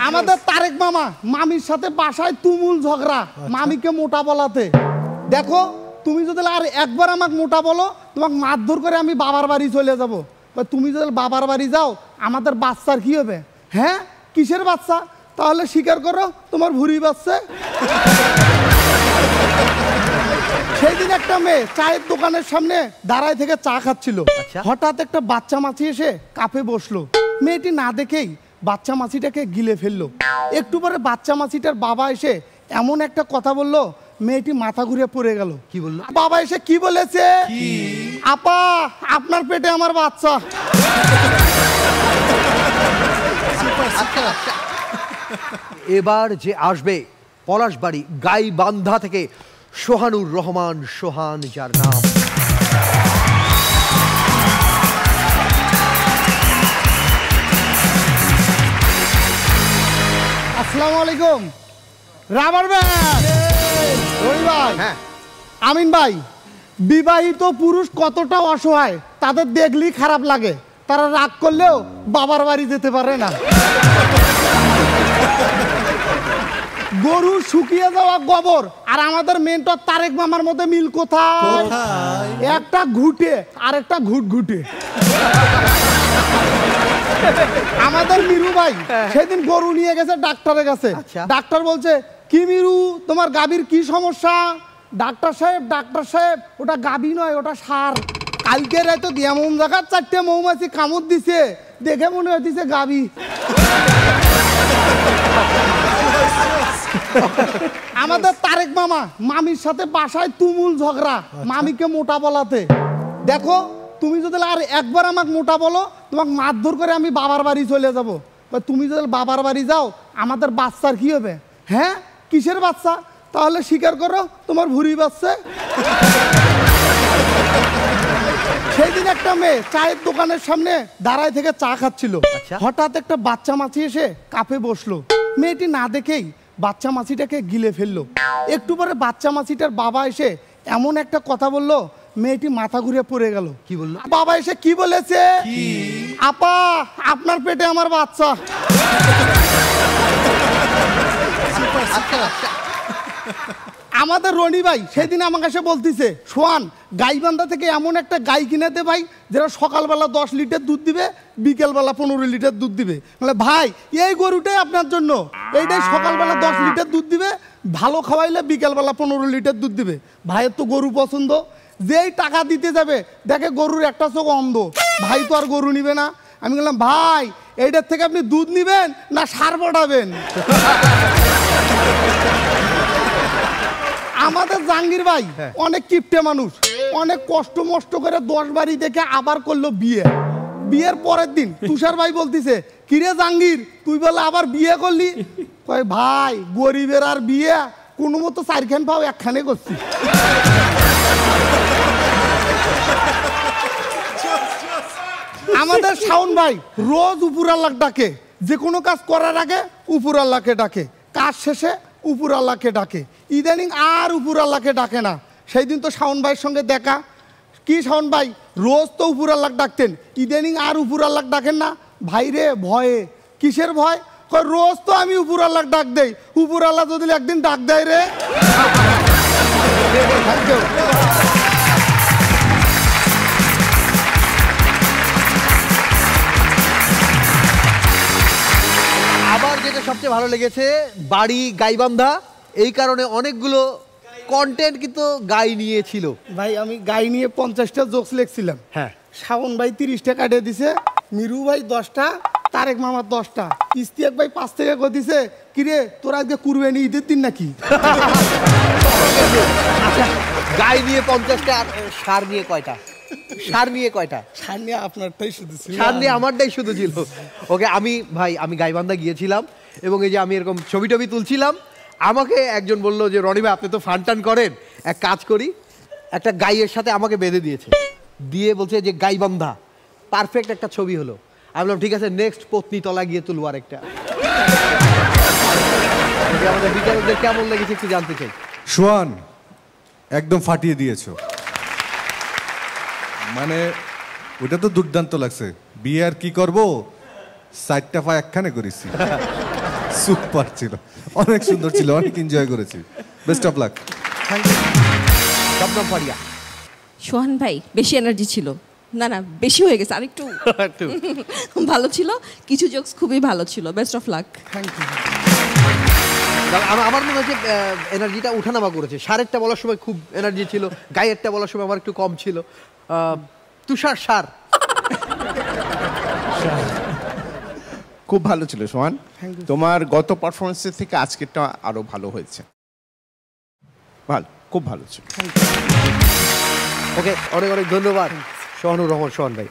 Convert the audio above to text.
আমাদের তারেক মামা মামির সাথে বাসায় তুমুল ঝগড়া, মামিকে মোটা বলাতে। দেখো তুমি যদি আর একবার আমাকে মোটা বলো, তোমাকে মারধর করে আমি বাবার বাড়ি চলে যাব। তুমি যদি বাবার বাড়ি যাও, আমাদের বাচ্চার কি হবে? হ্যাঁ, কিসের বাচ্চা? তাহলে স্বীকার করো তোমার ভুঁড়ি বাচ্চা। সেই দিন একটা মেয়ে চায়ের দোকানের সামনে দাঁড়ায় থেকে চা খাচ্ছিল। হঠাৎ একটা বাচ্চা মাছি এসে কাপে বসলো। মেয়েটি না দেখেই বাচ্চা মাছিটাকে গিলে ফেললো। একটু পরে বাচ্চা মাছিটার বাবা এসে এমন একটা কথা বললো, মেয়েটি মাথা ঘুরে পড়ে গেল। কি বললো? বাবা এসে কি বলেছে? আপা, আপনার পেটে আমার বাচ্চা। এবার যে আসবে পলাশবাড়ি গাইবান্ধা থেকে সোহানুর রহমান সোহান, যার নাম আসসালামু আলাইকুম। রাবার ব্যান্ড রবি ভাই। হ্যাঁ আমিন ভাই, বিবাহিত পুরুষ কতটা অসহায় তাদের দেখলেই খারাপ লাগে। তারা রাগ করলেও বাবার বাড়ি যেতে পারে না। গরু শুকিয়ে যাওয়া গোবর আর আমাদের মেন্টর তারেক মামার মধ্যে মিল কোথায়? একটা ঘুটে আর একটা ঘুটঘুটে। আমাদের মিরু ভাই সেদিন গরু নিয়ে গেছে ডাক্তারের কাছে। ডাক্তার বলছে, কি মিরু, তোমার গাভীর কি সমস্যা? ডাক্তার সাহেব ওটা গাভী নয়, ওটা সার। কালকে রাতে এমন জায়গার 4টে মৌমাছি কামড় দিছে, দেখে মনে হইতেছে গাভী। আমাদের তারেক মামা মামির সাথে বাসায় তুমুল ঝগড়া, মামিকে মোটা বলাতে। দেখো তুমি যদি আর একবার আমাকে মোটা বলো, তোমাকে মারধর করে আমি বাবার বাড়ি চলে যাব। তুমি যদি বাবার বাড়ি যাও, আমাদের বাচ্চার কি হবে? হ্যাঁ, কিসের বাচ্চা? তাহলে স্বীকার করো তোমার ভুঁড়ি বাচ্চা। সেই দিন একটা মেয়ে চায়ের দোকানের সামনে দাঁড়ায় থেকে চা খাচ্ছিল। হঠাৎ একটা বাচ্চা মাছি এসে কাপে বসলো। মেয়েটি না দেখেই বাচ্চা মাছিটাকে গিলে ফেললো। একটু পরে বাচ্চা মাছিটার বাবা এসে এমন একটা কথা বললো, মেয়েটি মাথা ঘুরে পড়ে গেল। কি বললো? বাবা এসে কি বলেছে? আপা, আপনার পেটে আমার বাচ্চা। আমাদের রনি ভাই সেদিন আমার কাছে বলতিছে, সোহান, গাইবান্ধা থেকে এমন একটা গাই কিনেতে ভাই, যেটা সকালবেলা 10 লিটার দুধ দিবে, বিকেলবেলা 15 লিটার দুধ দিবে। মানে ভাই, এই গরুটাই আপনার জন্য। এইটাই সকালবেলা 10 লিটার দুধ দিবে, ভালো খাওয়াইলে বিকেলবেলা 15 লিটার দুধ দিবে। ভাইয়ের তো গরু পছন্দ। যেই টাকা দিতে যাবে দেখে গরুর একটা চোখ অন্ধ। ভাই তো আর গরু নিবে না। আমি বললাম, ভাই এইটার থেকে আপনি দুধ নিবেন না সার পাঠাবেন? আমাদের জাহাঙ্গীর ভাই অনেক কিপটে মানুষ, অনেক কষ্ট মষ্ট করে 10 বাড়ি দেখে আবার করলো বিয়ে। বিয়ের পরের দিন তুষার ভাই বলতিছে, কিরে জাহাঙ্গীর, তুই বলে আবার বিয়ে করলি? কয়, ভাই গরিবের আর বিয়ে কোনো মতো 4খান পাও 1খানে করছি। আমাদের শাওন ভাই রোজ উপর আল্লাহ ডাকে, যে কোনো কাজ করার আগে উপর আল্লাহকে ডাকে, কাজ শেষে উপর আল্লাহকে ডাকে। ইদানিং আর উপর আল্লাহকে ডাকে না। সেই দিন তো শাওন ভাইয়ের সঙ্গে দেখা। কি শাওন ভাই, রোজ তো উপর আল্লাহ ডাকতেন, ইদানিং আর উপর আল্লাহ ডাকেন না? ভাই রে, ভয়ে। কিসের ভয়? রোজ তো আমি উপর আল্লাহ ডাক দেই, উপর আল্লাহ যদি একদিন ডাক দেয় রে। আবার যেটা সবচেয়ে ভালো লেগেছে, বাড়ি গাইবান্ধা, এই কারণে অনেকগুলো কন্টেন্ট কিন্তু গাই নিয়েছিল। ভাই আমি গাই নিয়ে 50টা জোকস লিখছিলাম। হ্যাঁ, শাওন ভাই 30টা কাটিয়ে দিছে, মিরু ভাই 10টা, তারেক মামার 10টা, ইস্তিয়াক ভাই 5 থেকে দিছে। কিরে, তোরা আজকে কুরবানি ঈদের দিন নাকি? আচ্ছা, গাই নিয়ে 50টা, আর সার নিয়ে কয়টা? সার নিয়ে কয়টা? সার নিয়ে আপনারটাই শুধু ছিল, সার নিয়ে আমারটাই শুধু ছিল। ওকে, আমি গাইবান্ধা গিয়েছিলাম এবং এই যে আমি এরকম ছবি টবি তুলছিলাম, আমাকে একজন বললো যে, রনি ভাই আপনি তো ফান টান করেন, এক কাজ করি, একটা গাইয়ের সাথে আমাকে বেঁধে দিয়েছে, দিয়ে বলছে যে গাইবান্ধা পারফেক্ট একটা ছবি হলো। আমি বললাম ঠিক আছে, নেক্সট পত্নীতলা গিয়ে তুলবো আরেকটা। আমাদের বিচারকদের কেমন লেগেছে একটু জানতে চাই। সোহান, একদম ফাটিয়ে দিয়েছো। মানে ওটা তো দুর্দান্ত লাগছে। বিয়ে আর কি করবো, 4টা পা 1খানে করেছি। সুপার ছিল, অনেক সুন্দর ছিল, অনেক এনজয় করেছি। Best of luck. Shabnam Faria. Sohan ভাই বেশি এনার্জি ছিল, না না বেশি হয়ে গেছে, আরেকটু ভালো ছিল, কিছু জোকস খুবই ভালো ছিল। Best of luck. Thank you. আমার মনে হচ্ছে এনার্জিটা উঠানামা করেছে। সারেরটা বলার সময় খুব এনার্জি ছিল, গায়েরটা বলার সময় আমার একটু কম ছিল। তুষার সার। খুব ভালো ছিল সোহান, তোমার গত পারফরমেন্সের থেকে আজকেরটা আরো ভালো হয়েছে। ভালো, খুব ভালো ছিল। ওকে, অনেক অনেক ধন্যবাদ সোহানুর রহমান, সোহান ভাই।